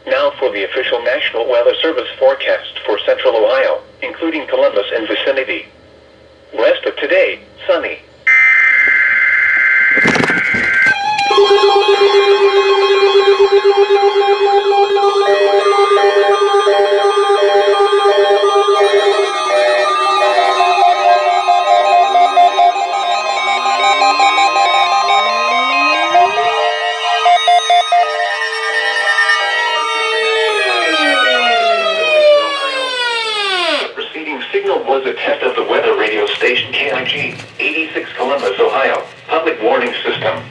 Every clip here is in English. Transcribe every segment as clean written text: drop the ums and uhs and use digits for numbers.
Now for the official National Weather Service forecast for Central Ohio, including Columbus and vicinity. Rest of today, sunny. Was a test of the weather radio station KIG 86 Columbus, Ohio, public warning system.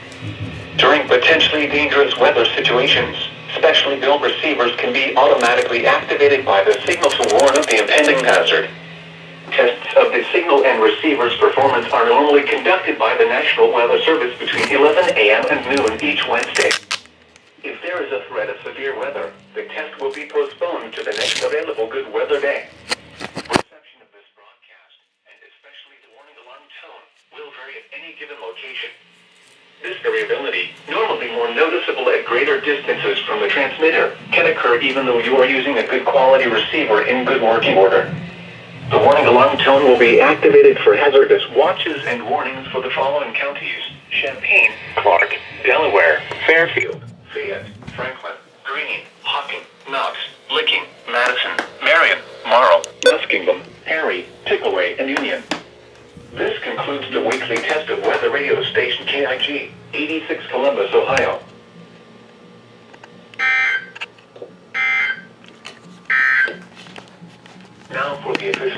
During potentially dangerous weather situations, specially built receivers can be automatically activated by the signal to warn of the impending hazard. Tests of the signal and receiver's performance are normally conducted by the National Weather Service between 11 a.m. and noon each Wednesday. If there is a threat of severe weather, the test will be postponed to the next available good weather day. Will vary at any given location. This variability, normally more noticeable at greater distances from the transmitter, can occur even though you are using a good quality receiver in good working order. The warning alarm tone will be activated for hazardous watches and warnings for the following counties: Champaign, Clark, Delaware, Fairfield, Fayette, Franklin, Greene, Hocking, Knox, Licking, Madison, Marion, Morrow, Muskingum, Perry, Pickaway, and Union. This concludes the weekly test of weather radio station KIG 86 Columbus, Ohio. Now for the official